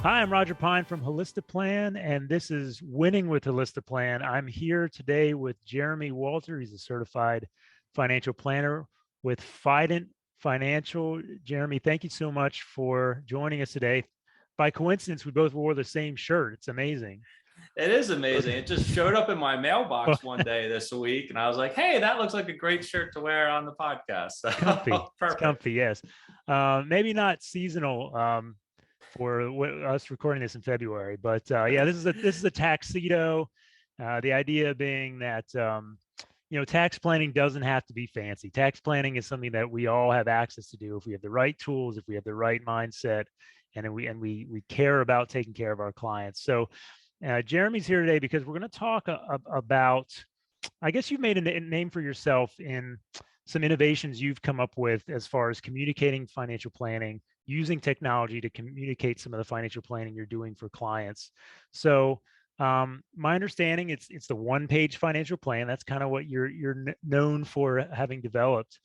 Hi, I'm Roger Pine from Holistiplan, and this is Winning with Holistiplan. I'm here today with Jeremy Walter. He's a certified financial planner with Fident Financial. Jeremy, thank you so much for joining us today. By coincidence, we both wore the same shirt. It's amazing. It is amazing. It just showed up in my Well, mailbox one day this week, and I was like, "Hey, that looks like a great shirt to wear on the podcast." it's So comfy. It's perfect. comfy, yes. Maybe not seasonal for us recording this in February, but yeah, this is a tuxedo. The idea being that tax planning doesn't have to be fancy. Tax planning is something that we all have access to do if we have the right tools, if we have the right mindset, and we care about taking care of our clients. So Jeremy's here today because we're going to talk about. I guess you've made a name for yourself in some innovations you've come up with as far as communicating financial planning, using technology to communicate some of the financial planning you're doing for clients. So my understanding, it's the one-page financial plan. That's kind of what you're known for having developed.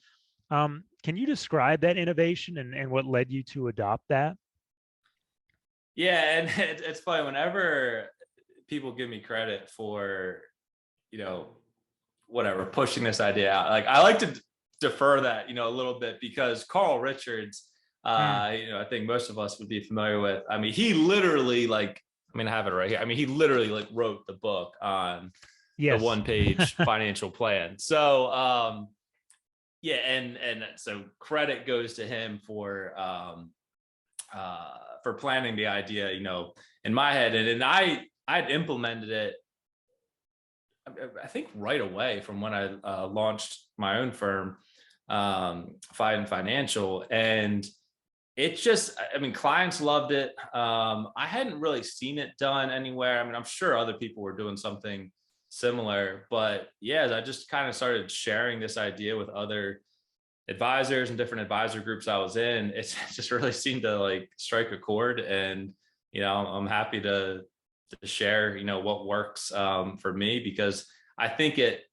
Can you describe that innovation and what led you to adopt that? Yeah, and it's funny whenever people give me credit for, you know, whatever pushing this idea out. Like I like to defer that, a little bit because Carl Richards, Mm, I think most of us would be familiar with. I mean, he literally I have it right here. I mean, he literally wrote the book on the yes. one page financial plan. So yeah, and so credit goes to him for planning the idea, in my head, and I'd implemented it. I think right away from when I launched my own firm, Fident Financial, and it just, I mean, clients loved it. I hadn't really seen it done anywhere. I mean, I'm sure other people were doing something similar, but yeah, I just kind of started sharing this idea with other advisors and different advisor groups I was in. It just really seemed to strike a chord, and I'm happy to share what works for me, because I think it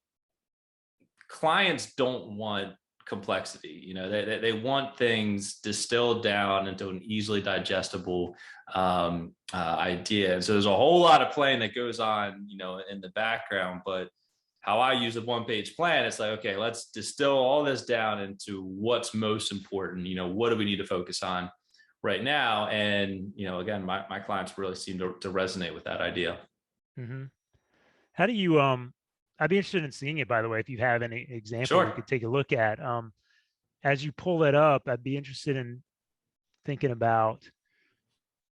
clients don't want complexity. They want things distilled down into an easily digestible idea. And so there's a whole lot of planning that goes on in the background, but how I use a one-page plan, it's like, okay, let's distill all this down into what's most important. What do we need to focus on right now? And again, my clients really seem to resonate with that idea. Hmm. How do you I'd be interested in seeing it, by the way, if you have any example we Sure. could take a look at. As you pull that up, I'd be interested in thinking about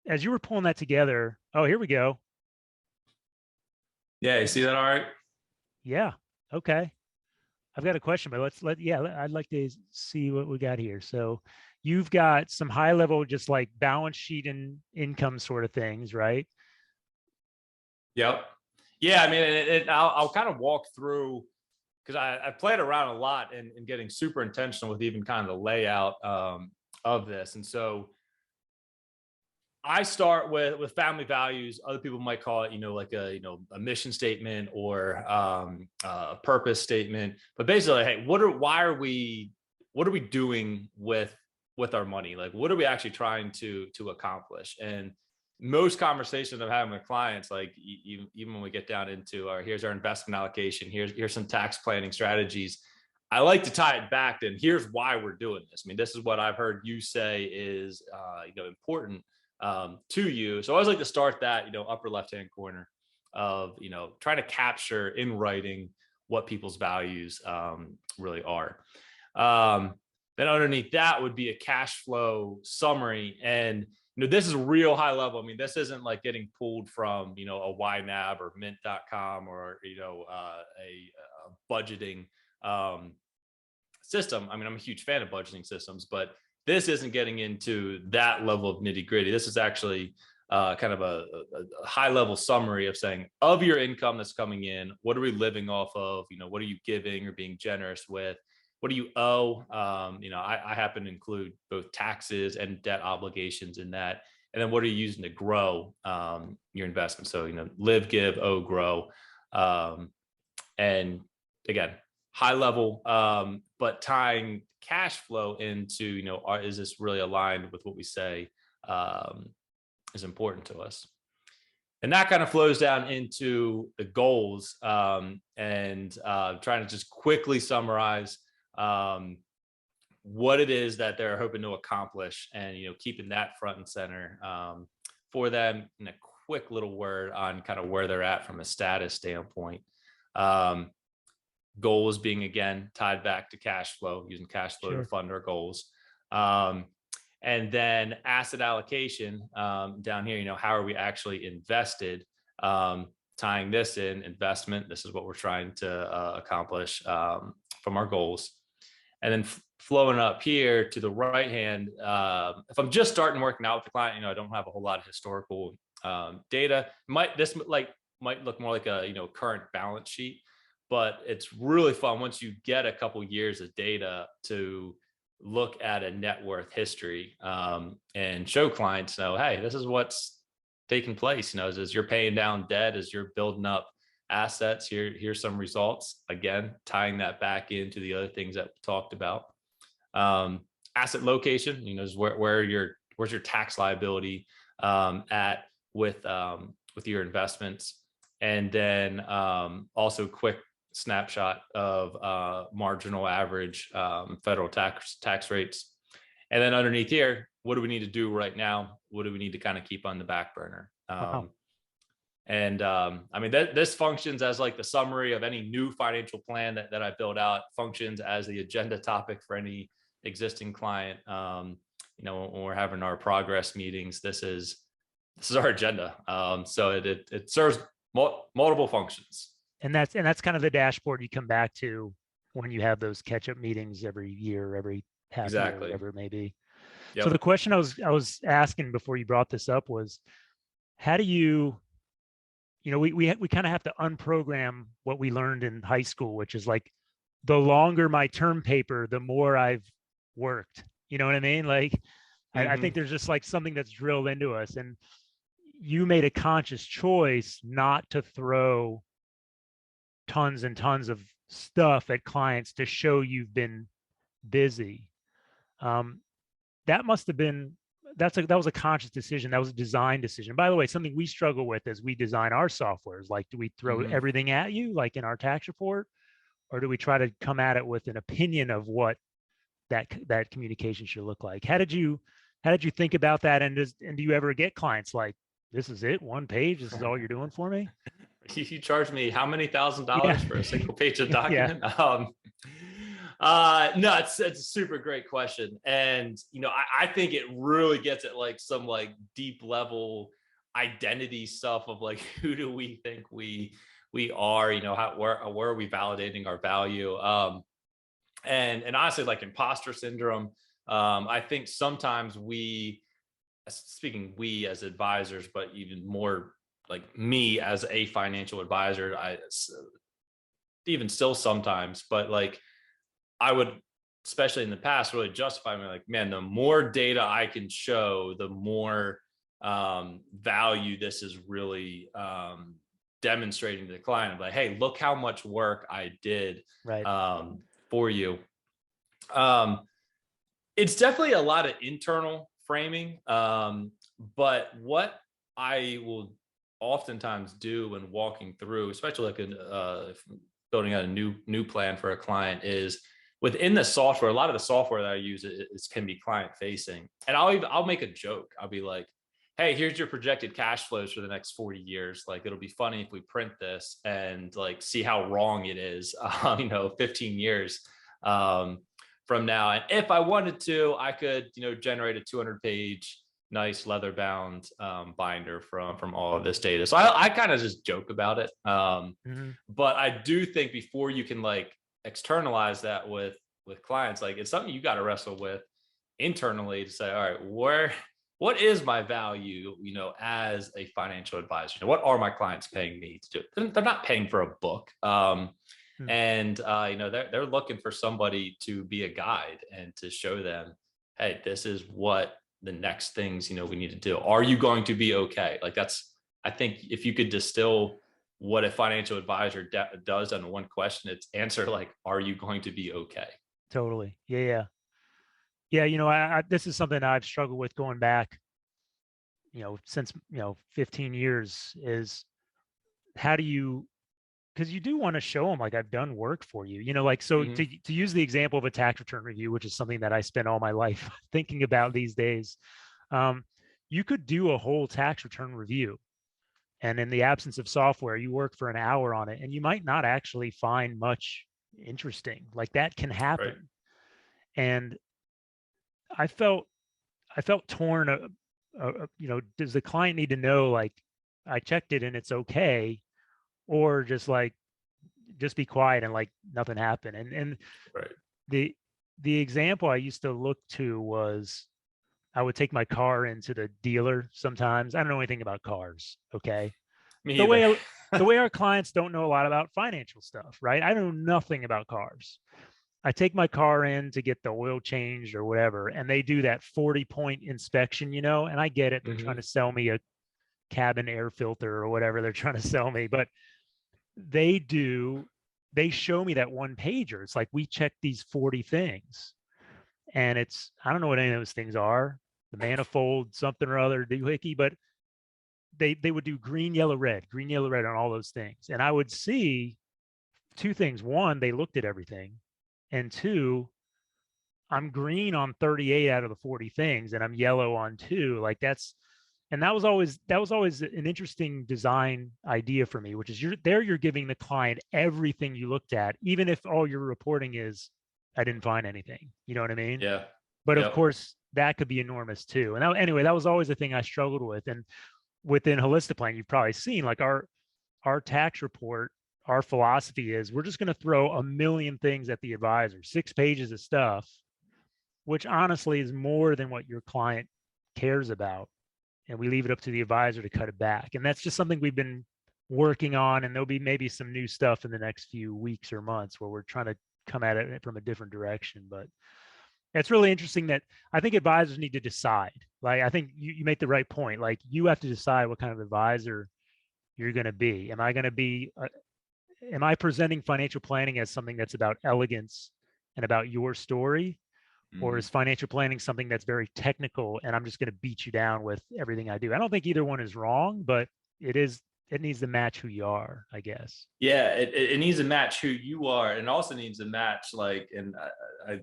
as you were pulling that together. Oh, here we go. Yeah, you see that? All right. Yeah. Okay. I've got a question, but I'd like to see what we got here. So you've got some high level, just like balance sheet and income sort of things, right? Yep. Yeah, I mean, I'll kind of walk through, because I played around a lot in getting super intentional with even kind of the layout of this. And so I start with family values. Other people might call it, like a mission statement or a purpose statement. But basically, hey, what are we doing with our money? Like, what are we actually trying to accomplish? And most conversations I'm having with clients, like even when we get down into here's our investment allocation, here's some tax planning strategies. I like to tie it back to, and here's why we're doing this. I mean, this is what I've heard you say is important to you. So I always like to start that, upper left-hand corner of, trying to capture in writing what people's values really are. Then underneath that would be a cash flow summary. And, this is real high level. I mean, this isn't like getting pulled from, a YNAB or mint.com or, a budgeting system. I mean, I'm a huge fan of budgeting systems, but this isn't getting into that level of nitty gritty. This is actually kind of a high level summary of saying, of your income that's coming in, what are we living off of? What are you giving or being generous with? What do you owe? I happen to include both taxes and debt obligations in that. And then what are you using to grow your investment? So, live, give, owe, grow. And again, high level, but tying cash flow into, is this really aligned with what we say is important to us. And that kind of flows down into the goals, and trying to just quickly summarize what it is that they're hoping to accomplish, and keeping that front and center for them, in a quick little word on kind of where they're at from a status standpoint. Goals being, again, tied back to cash flow, using cash flow to fund our goals. And then asset allocation, down here, how are we actually invested? Tying this in investment, this is what we're trying to accomplish from our goals. And then flowing up here to the right hand, if I'm just starting working out with the client, I don't have a whole lot of historical data. Might look more like a current balance sheet, but it's really fun once you get a couple years of data to look at a net worth history, and show clients, hey, this is what's taking place. As you're paying down debt, as you're building up assets, here's some results. Again, tying that back into the other things that we talked about. Asset location, is where's your tax liability at with your investments. And then also quick snapshot of marginal average federal tax rates. And then underneath here, what do we need to do right now? What do we need to kind of keep on the back burner? And I mean, this functions as like the summary of any new financial plan that I build out, functions as the agenda topic for any existing client. When we're having our progress meetings, this is our agenda. So it serves multiple functions. And that's kind of the dashboard you come back to when you have those catch-up meetings every year, every half year, whatever it may be. Yep. So the question I was asking before you brought this up was, how do you we kind of have to unprogram what we learned in high school, which is like, the longer my term paper, the more I've worked. You know what I mean? Like, I think there's just like something that's drilled into us, and you made a conscious choice not to throw tons and tons of stuff at clients to show you've been busy. That must have been, that was a conscious decision. That was a design decision. By the way, something we struggle with as we design our software is like, do we throw everything at you, like in our tax report, or do we try to come at it with an opinion of what that communication should look like? How did you think about that? And do you ever get clients like, this is it, one page, this is all you're doing for me? You charge me how many $1,000 for a single page of document? No, it's a super great question. And, I think it really gets at like some like deep level identity stuff of like, who do we think we are, where are we validating our value? And honestly, like imposter syndrome, I think sometimes we as advisors, but even more like me as a financial advisor, I even still sometimes, but like I would, especially in the past, really justify me like, man, the more data I can show, the more value this is really demonstrating to the client. I'm like, hey, look how much work I did for you. It's definitely a lot of internal framing, but what I will oftentimes do when walking through, especially like building out a new plan for a client, is within the software. A lot of the software that I use can be client facing, and I'll make a joke. I'll be like, hey, here's your projected cash flows for the next 40 years. Like, it'll be funny if we print this and like see how wrong it is, 15 years from now. And if I wanted to, I could, generate a 200-page nice leather bound binder from all of this data. So I kind of just joke about it. But I do think before you can like externalize that with clients, like it's something you got to wrestle with internally to say, all right, what is my value, as a financial advisor? What are my clients paying me to do? They're not paying for a book. And they're looking for somebody to be a guide and to show them, hey, this is what the next things, we need to do. Are you going to be okay? Like I think if you could distill what a financial advisor does on one question, it's answer like, are you going to be okay? Totally. Yeah. This is something I've struggled with going back since 15 years is how do you, because you do want to show them like I've done work for you, like, so Mhm. to use the example of a tax return review, which is something that I spend all my life thinking about these days. You could do a whole tax return review, and in the absence of software, you work for an hour on it, and you might not actually find much interesting. Like that can Right. happen. And I felt torn. Does the client need to know like I checked it and it's okay, or just be quiet and like nothing happened? And Right. the the example I used to look to was I would take my car into the dealer sometimes. I don't know anything about cars. Okay. Me The either. way the way our clients don't know a lot about financial stuff, right? I know nothing about cars. I take my car in to get the oil changed or whatever, and they do that 40-point inspection, and I get it. They're trying Mhm. to sell me a cabin air filter or whatever they're trying to sell me, but they do, they show me that one pager. It's like, we check these 40 things, and I don't know what any of those things are, the manifold, something or other, doohickey, but they would do green, yellow, red on all those things. And I would see two things. One, they looked at everything. And two, I'm green on 38 out of the 40 things and I'm yellow on two. Like and that was always an interesting design idea for me, which is you're giving the client everything you looked at, even if all you're reporting is I didn't find anything. You know what I mean? Yeah. But of Yep. course, that could be enormous too. And anyway, that was always the thing I struggled with. And within Holistiplan, you've probably seen like our tax report, our philosophy is we're just going to throw a million things at the advisor, 6 pages of stuff, which honestly is more than what your client cares about. And we leave it up to the advisor to cut it back. And that's just something we've been working on. And there'll be maybe some new stuff in the next few weeks or months where we're trying to come at it from a different direction. But it's really interesting that I think advisors need to decide. Like, I think you make the right point. Like, you have to decide what kind of advisor you're going to be. Am I presenting financial planning as something that's about elegance and about your story? Or Mhm. is financial planning something that's very technical and I'm just going to beat you down with everything I do? I don't think either one is wrong, but it needs to match who you are, I guess. Yeah, it needs to match who you are, and also needs to match like, and I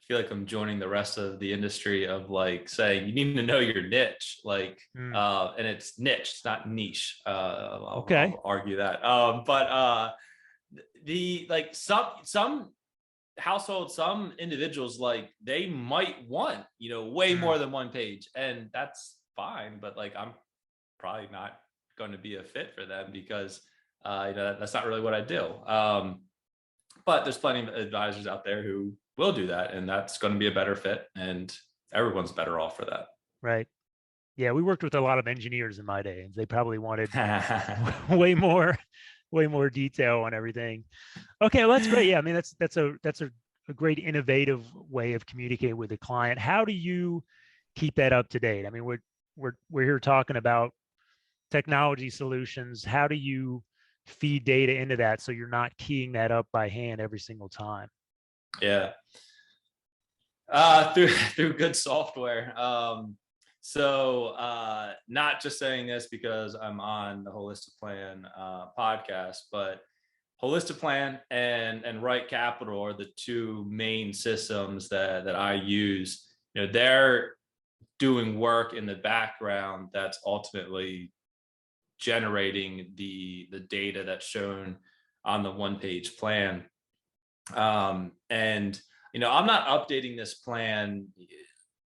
feel like I'm joining the rest of the industry of like saying you need to know your niche, like, Hmm. and it's niche, it's not niche. Okay. I'll argue that. But the like some households, some individuals, like they might want way Hmm. more than one page, and that's fine. But like I'm probably not going to be a fit for them because that's not really what I do. But there's plenty of advisors out there who will do that, and that's going to be a better fit, and everyone's better off for that. Right. Yeah, we worked with a lot of engineers in my day, and they probably wanted way more, way more detail on everything. Okay, well, that's great. Yeah, I mean that's a great innovative way of communicating with the client. How do you keep that up to date? I mean, we're here talking about technology solutions. How do you feed data into that so you're not keying that up by hand every single time? Yeah. Through good software. Not just saying this because I'm on the Holistiplan podcast, but Holistiplan and Right Capital are the two main systems that I use. They're doing work in the background that's ultimately generating the data that's shown on the one-page plan. And I'm not updating this plan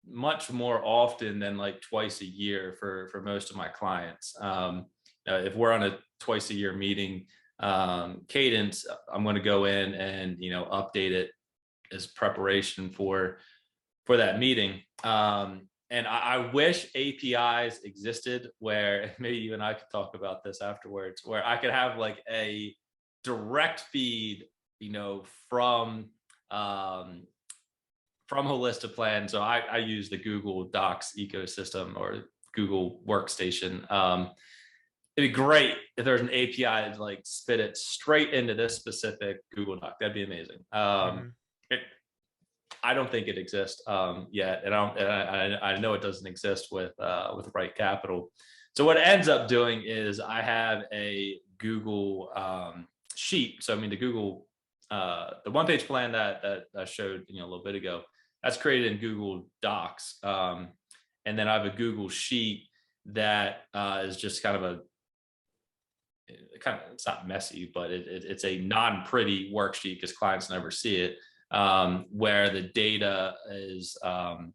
much more often than like twice a year for most of my clients. If we're on a twice a year meeting cadence, I'm going to go in and update it as preparation for that meeting. And I wish APIs existed where maybe you and I could talk about this afterwards, where I could have like a direct feed, from Holistiplan. So I use the Google Docs ecosystem or Google Workstation. It'd be great if there's an API to like spit it straight into this specific Google Doc. That'd be amazing. Mm-hmm. I don't think it exists yet, and I know it doesn't exist with Right Capital. So what it ends up doing is I have a Google sheet. So I mean, the Google the one-page plan that I showed a little bit ago, that's created in Google Docs, and then I have a Google sheet that is just kind of a it's not messy, but it's a non-pretty worksheet because clients never see it, where the data is, I'm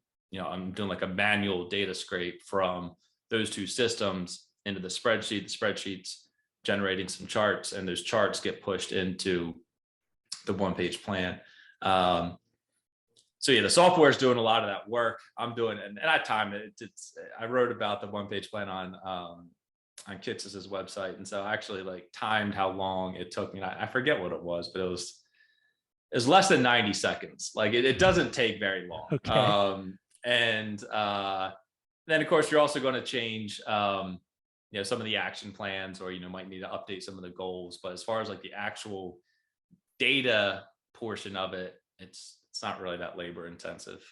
doing like a manual data scrape from those two systems into the spreadsheet. The spreadsheet's generating some charts, and those charts get pushed into the one-page plan. So yeah, the software is doing a lot of that work. I'm doing, and I timed it. I wrote about the one-page plan on Kits's website, and so I actually like timed how long it took me. I forget what it was, but it was less than 90 seconds. Like it doesn't take very long. Okay. And then of course you're also going to change some of the action plans, or might need to update some of the goals. But as far as like the actual data portion of it, it's not really that labor intensive.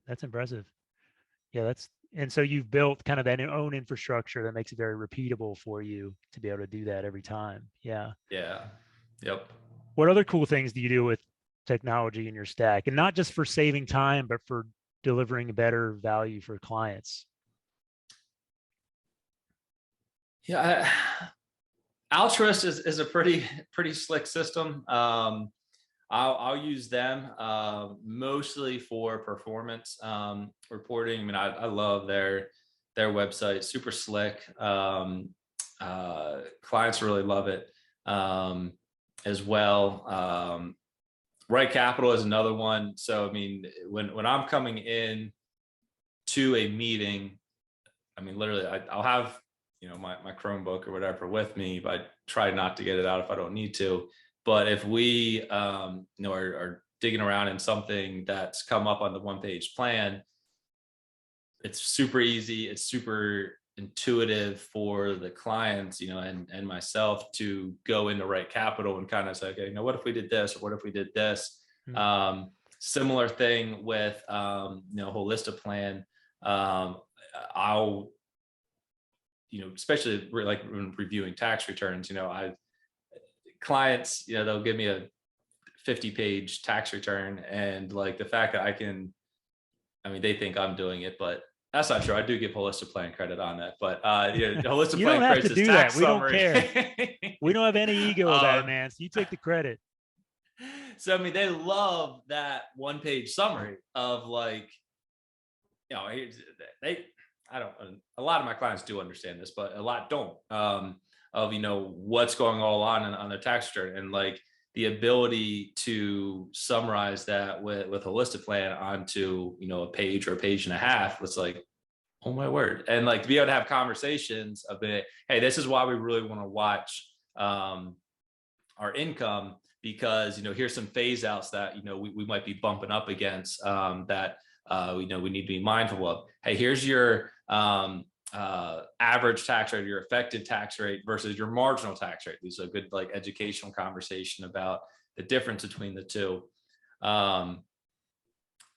That's impressive. Yeah, and so you've built kind of that own infrastructure that makes it very repeatable for you to be able to do that every time. Yeah. Yeah. Yep. What other cool things do you do with technology in your stack? And not just for saving time, but for delivering a better value for clients? Yeah. Altruist is a pretty slick system. I'll use them mostly for performance reporting. I mean, I love their website, super slick. Clients really love it as well. Right Capital is another one. So I mean, when I'm coming in to a meeting, I mean, literally, I'll have my Chromebook or whatever with me, but I try not to get it out if I don't need to. But if we are digging around in something that's come up on the one-page plan, it's super easy. It's super intuitive for the clients, and myself to go into Right Capital and kind of say, okay, what if we did this, or what if we did this? Similar thing with Holistiplan. I'll especially like when reviewing tax returns, clients, they'll give me a 50-page tax return, and like the fact that they think I'm doing it, but that's not true. I do give Holistiplan credit on that, but Holistiplan creates this tax summary. We don't care. We don't have any ego about it, man. So you take the credit. So I mean, they love that one-page summary of like, a lot of my clients do understand this, but a lot don't. Of what's going on their tax return, and like the ability to summarize that with Holistiplan onto a page or a page and a half was like, oh my word. And like to be able to have conversations of it, hey, this is why we really want to watch our income, because here's some phase outs that we might be bumping up against that we need to be mindful of. Hey, here's your average tax rate, your effective tax rate versus your marginal tax rate. These are a good like educational conversation about the difference between the two. But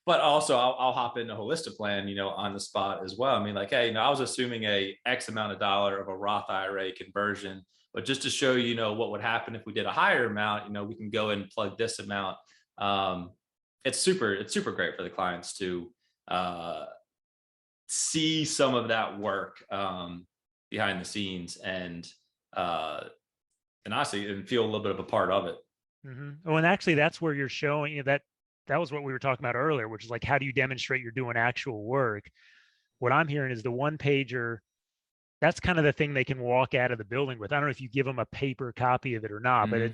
also I'll hop into Holistiplan, on the spot as well. I mean, like, hey, I was assuming a X amount of dollar of a Roth IRA conversion, but just to show what would happen if we did a higher amount, we can go and plug this amount. It's super great for the clients to see some of that work behind the scenes, and honestly, and feel a little bit of a part of it. Oh, and actually, that's where you're showing that was what we were talking about earlier, which is like, how do you demonstrate you're doing actual work? What I'm hearing is the one pager. That's kind of the thing they can walk out of the building with. I don't know if you give them a paper copy of it or not, but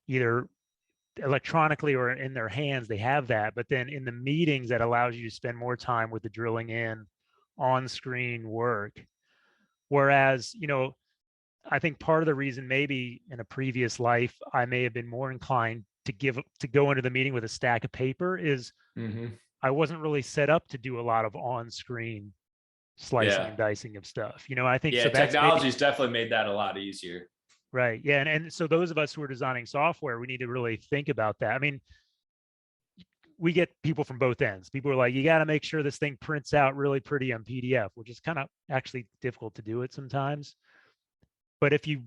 either electronically or in their hands, they have that. But then in the meetings, that allows you to spend more time with the drilling in on-screen work. Whereas, I think part of the reason maybe in a previous life, I may have been more inclined to go into the meeting with a stack of paper is I wasn't really set up to do a lot of on-screen slicing and dicing of stuff. I think so technology's definitely made that a lot easier. Right. Yeah. And so those of us who are designing software, we need to really think about that. I mean, we get people from both ends. People are like, you got to make sure this thing prints out really pretty on PDF, which is kind of actually difficult to do it sometimes. But if you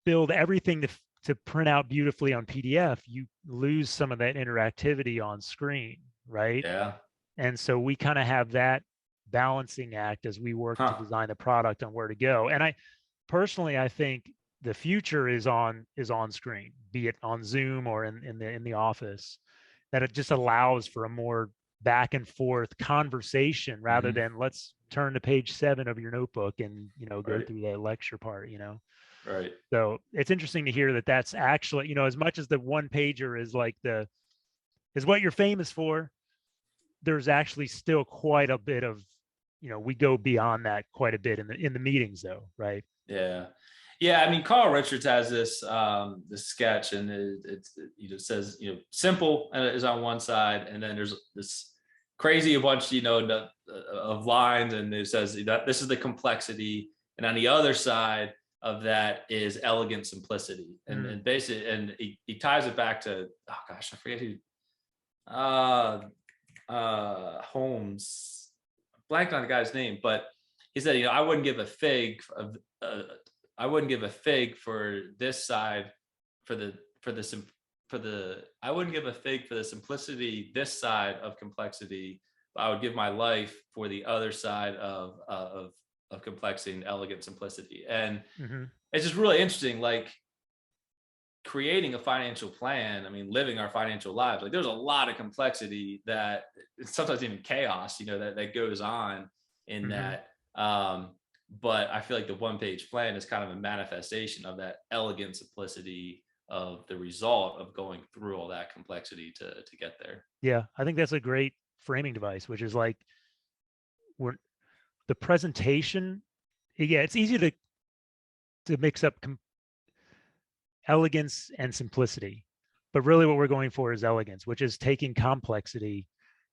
build everything to print out beautifully on PDF, you lose some of that interactivity on screen, right? Yeah. And so we kind of have that balancing act as we work to design the product on where to go. And I personally, I think the future is on screen, be it on Zoom or in the office, that it just allows for a more back and forth conversation rather than let's turn to page 7 of your notebook and go through the lecture part. Right. So it's interesting to hear that that's actually, as much as the one pager is like is what you're famous for, there's actually still quite a bit of, we go beyond that quite a bit in the meetings though, right? Yeah. Yeah, I mean, Carl Richards has this sketch, and it says, simple is on one side, and then there's this crazy bunch, of lines, and it says that this is the complexity, and on the other side of that is elegant simplicity, and basically, and he ties it back to, oh gosh, I forget who, Holmes, blanked on the guy's name, but he said, I wouldn't give a fig of. I wouldn't give a fig for this side, I wouldn't give a fig for the simplicity this side of complexity, but I would give my life for the other side of complexity and elegant simplicity. And it's just really interesting, like creating a financial plan. I mean, living our financial lives, like there's a lot of complexity that sometimes even chaos, that goes on in that. But I feel like the one-page plan is kind of a manifestation of that elegant simplicity of the result of going through all that complexity to get there. Yeah, I think that's a great framing device, which is like the presentation. Yeah, it's easy to mix up elegance and simplicity, but really what we're going for is elegance, which is taking complexity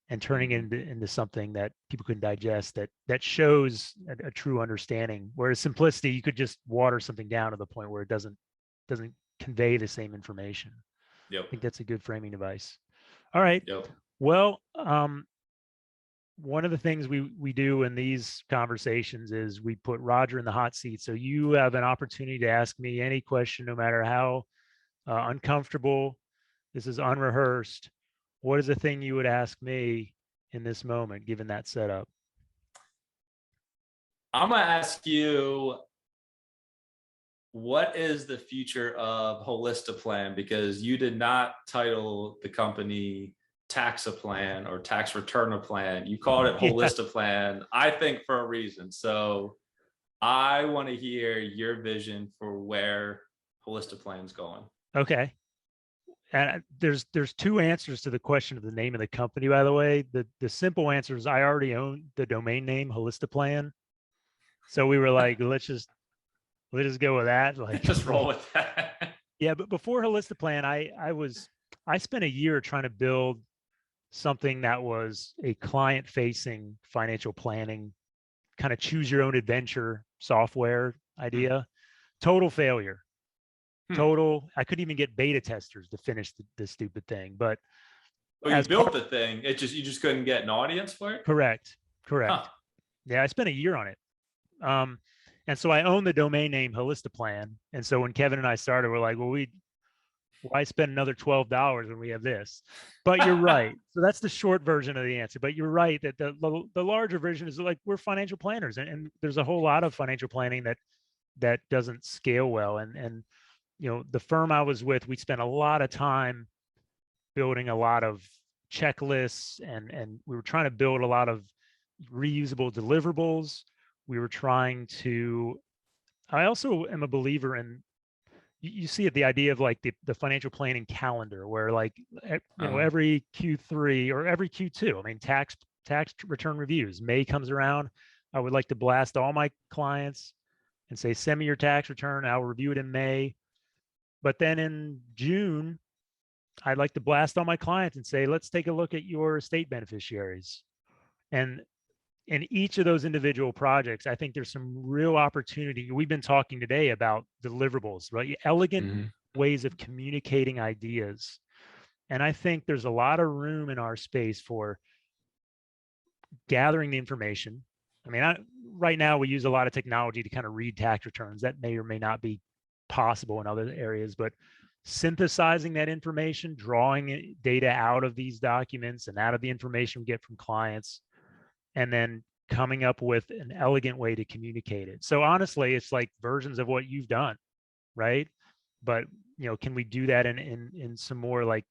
and turning it into something that people can digest, that shows a true understanding. Whereas simplicity, you could just water something down to the point where it doesn't convey the same information. Yep. I think that's a good framing device. All right. Yep. Well, one of the things we do in these conversations is we put Roger in the hot seat. So you have an opportunity to ask me any question, no matter how uncomfortable. This is unrehearsed. What is the thing you would ask me in this moment, given that setup? I'm going to ask you, what is the future of Holistiplan? Because you did not title the company Taxaplan or Tax Return Plan. You called it Holistiplan, I think for a reason. So I want to hear your vision for where Holistiplan's going. Okay. And there's two answers to the question of the name of the company, by the way. The simple answer is I already own the domain name Holistiplan. So we were like, let's just go with that. Like just roll with that. Yeah, but before Holistiplan, I spent a year trying to build something that was a client-facing financial planning, kind of choose your own adventure software idea. Total failure. I couldn't even get beta testers to finish the stupid thing. But you built the thing, you just couldn't get an audience for it. Correct. Yeah, I spent a year on it. And so I own the domain name Holistiplan. And so when Kevin and I started, we're like, well, why spend another $12 when we have this? But you're right. So that's the short version of the answer. But you're right that the larger version is like, we're financial planners, and there's a whole lot of financial planning that doesn't scale well. And the firm I was with, we spent a lot of time building a lot of checklists, and we were trying to build a lot of reusable deliverables. We were trying to, I also am a believer in, you see it, the idea of like the financial planning calendar, where like, every Q3 or every Q2, I mean, tax return reviews, May comes around, I would like to blast all my clients and say, send me your tax return, I'll review it in May. But then in June, I'd like to blast all my clients and say, let's take a look at your estate beneficiaries. And in each of those individual projects, I think there's some real opportunity. We've been talking today about deliverables, right? Elegant ways of communicating ideas. And I think there's a lot of room in our space for gathering the information. I mean, right now we use a lot of technology to kind of read tax returns. That may or may not be possible in other areas, but synthesizing that information, drawing data out of these documents and out of the information we get from clients, and then coming up with an elegant way to communicate it. So honestly, it's like versions of what you've done, right? But can we do that in some more like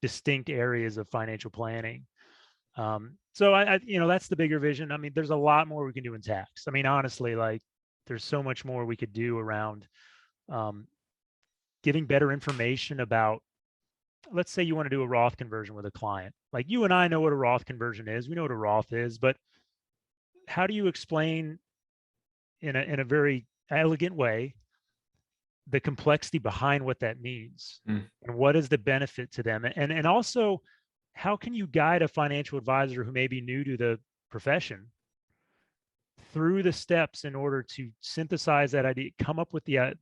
distinct areas of financial planning? So I that's the bigger vision. I mean, there's a lot more we can do in tax. I mean, honestly, like there's so much more we could do around giving better information about, let's say you want to do a Roth conversion with a client. Like you and I know what a Roth conversion is. We know what a Roth is, but how do you explain in a very elegant way the complexity behind what that means and what is the benefit to them? And also, how can you guide a financial advisor who may be new to the profession through the steps in order to synthesize that idea, come up with a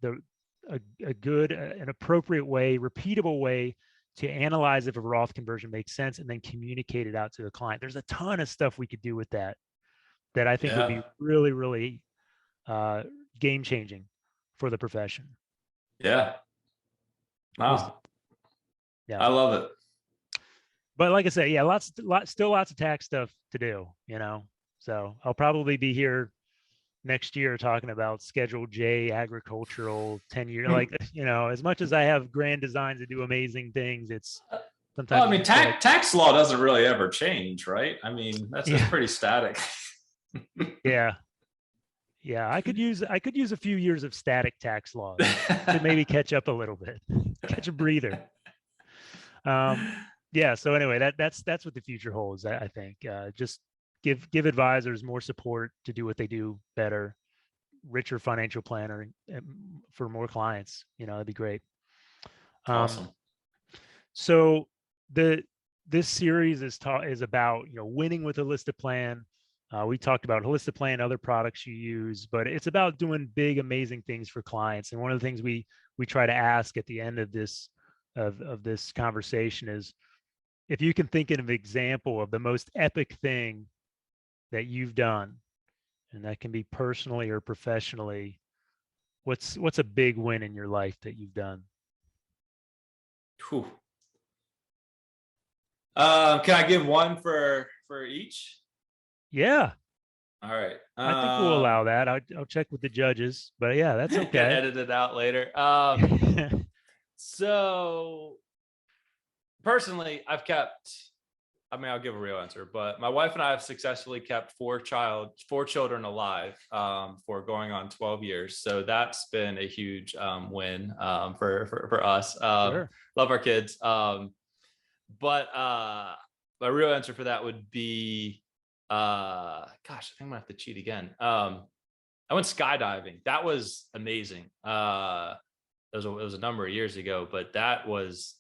good, an appropriate way, repeatable way to analyze if a Roth conversion makes sense and then communicate it out to the client? There's a ton of stuff we could do with that I think would be really, really game changing for the profession. Yeah. Wow. Yeah. I love it. But like I said, yeah, still lots of tax stuff to do, So I'll probably be here next year talking about Schedule J agricultural 10-year, like, as much as I have grand designs to do amazing things, it's sometimes. Well, I mean, tax law doesn't really ever change, right? I mean, that's pretty static. Yeah. I could use a few years of static tax laws to maybe catch up a little bit, catch a breather. Yeah. So anyway, that's what the future holds. I think just give advisors more support to do what they do better, richer financial planner for more clients. That'd be great. Awesome. So this series is about winning with Holistiplan. We talked about Holistiplan, other products you use, but it's about doing big, amazing things for clients. And one of the things we try to ask at the end of this conversation is, if you can think of an example of the most epic thing that you've done, and that can be personally or professionally, what's a big win in your life that you've done? Whew. Can I give one for each? Yeah. All right. I think we'll allow that. I'll check with the judges, but yeah, that's okay. Edit it out later. So personally, I'll give a real answer, but my wife and I have successfully kept four children alive for going on 12 years. So that's been a huge win for us. Sure. Love our kids. But my real answer for that would be, I think I'm gonna have to cheat again. I went skydiving. That was amazing. It was a number of years ago, but that was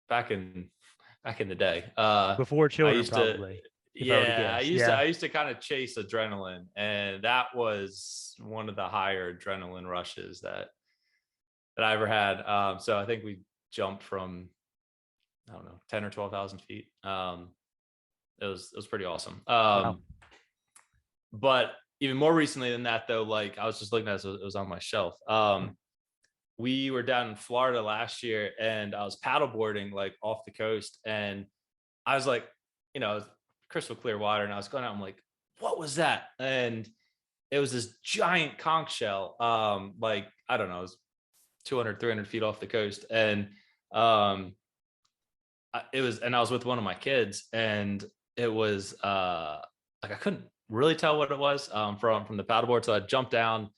back in the day. Before children, probably. I used to kind of chase adrenaline, and that was one of the higher adrenaline rushes that I ever had. So I think we jumped from, I don't know, 10 or 12,000 feet. It was pretty awesome. Wow. But even more recently than that, though, like I was just looking at it was on my shelf. We were down in Florida last year, and I was paddleboarding like off the coast, and I was like, crystal clear water, and I was going out. I'm like, what was that? And it was this giant conch shell. Like, I don't know, it was 200, 300 feet off the coast, and I was with one of my kids, and it was like I couldn't really tell what it was from the paddleboard. So I jumped down,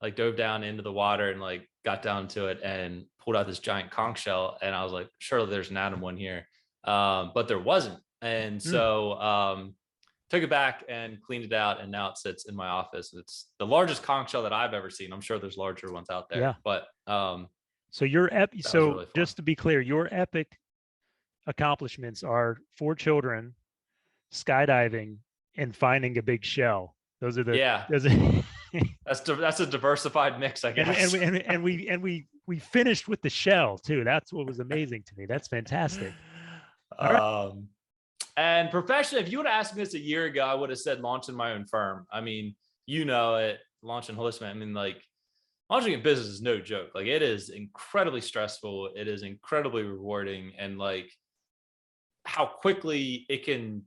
like dove down into the water, and like got down to it and pulled out this giant conch shell. And I was like, surely there's an atom one here, but there wasn't. And so took it back and cleaned it out, and now it sits in my office. It's the largest conch shell that I've ever seen. I'm sure there's larger ones out there. Yeah. But so your really just to be clear, your epic accomplishments are 4 children, skydiving, and finding a big shell. Those are the that's a diversified mix, I guess. And we finished with the shell too. That's what was amazing to me. That's fantastic. All right. And professionally, if you would have asked me this a year ago, I would have said launching my own firm. I mean, you know it, launching Holistiplan. I mean, like, launching a business is no joke. Like, it is incredibly stressful. It is incredibly rewarding. And like, how quickly it can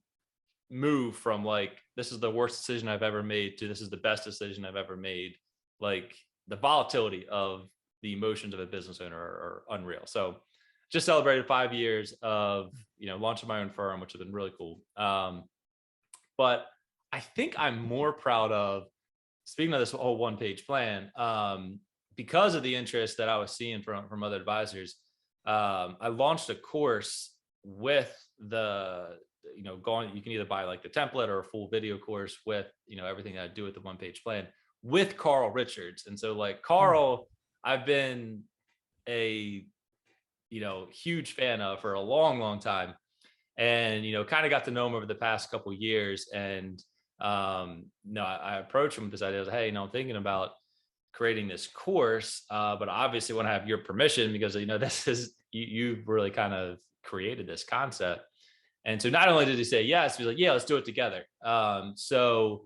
move from like, this is the worst decision I've ever made to this is the best decision I've ever made. Like, the volatility of the emotions of a business owner are unreal. So just celebrated 5 years of, launching my own firm, which has been really cool. But I think I'm more proud of, speaking of this whole one-page plan, because of the interest that I was seeing from other advisors, I launched a course with the, you can either buy like the template or a full video course with, everything that I do with the one-page plan with Carl Richards. And so like Carl, I've been a, huge fan of for a long, long time. And, kind of got to know him over the past couple of years. And, I approached him with this idea of, hey, I'm thinking about creating this course, but obviously want to have your permission because, this is, you've really kind of created this concept. And so not only did he say yes, he was like, yeah, let's do it together. So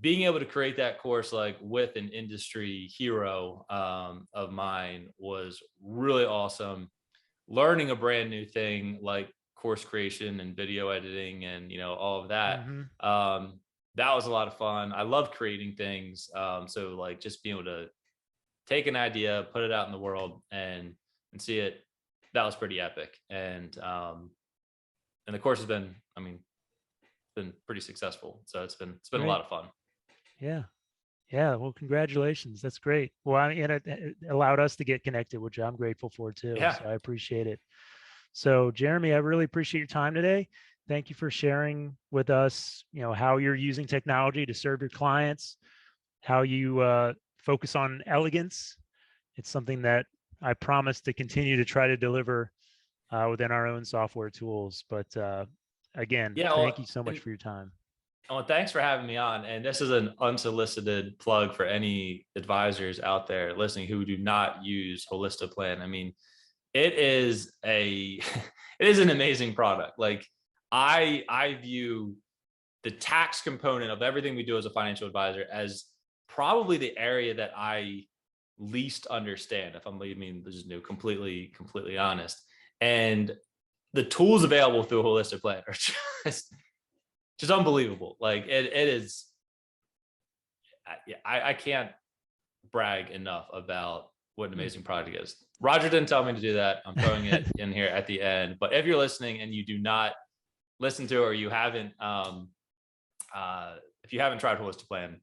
being able to create that course, like with an industry hero of mine, was really awesome. Learning a brand new thing like course creation and video editing and, all of that. That was a lot of fun. I love creating things. So like just being able to take an idea, put it out in the world and see it, that was pretty epic. And the course has been, been pretty successful. So it's been a lot of fun. Yeah. Yeah. Well, congratulations. That's great. Well, and it allowed us to get connected, which I'm grateful for too. Yeah. So I appreciate it. So Jeremy, I really appreciate your time today. Thank you for sharing with us, how you're using technology to serve your clients, how you focus on elegance. It's something that I promise to continue to try to deliver within our own software tools. But again, thank you so much for your time. Oh, thanks for having me on. And this is an unsolicited plug for any advisors out there listening who do not use Holistiplan. I mean, it is an amazing product. Like I view the tax component of everything we do as a financial advisor as probably the area that I least understand, if I'm being just completely honest. And the tools available through Holistiplan are just unbelievable. Like it is, I can't brag enough about what an amazing product is. Roger didn't tell me to do that. I'm throwing it in here at the end. But if you're listening and you do not listen to, or you haven't, if you haven't tried Holistiplan,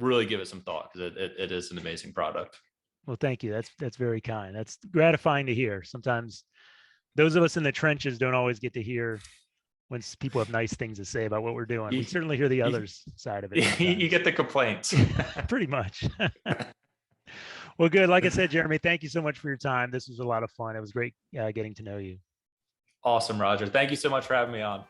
really give it some thought because it is an amazing product. Well, thank you. That's very kind. That's gratifying to hear. Sometimes those of us in the trenches don't always get to hear when people have nice things to say about what we're doing. We certainly hear the other's side of it. You get the complaints. Pretty much. Well, good. Like I said, Jeremy, thank you so much for your time. This was a lot of fun. It was great getting to know you. Awesome, Roger. Thank you so much for having me on.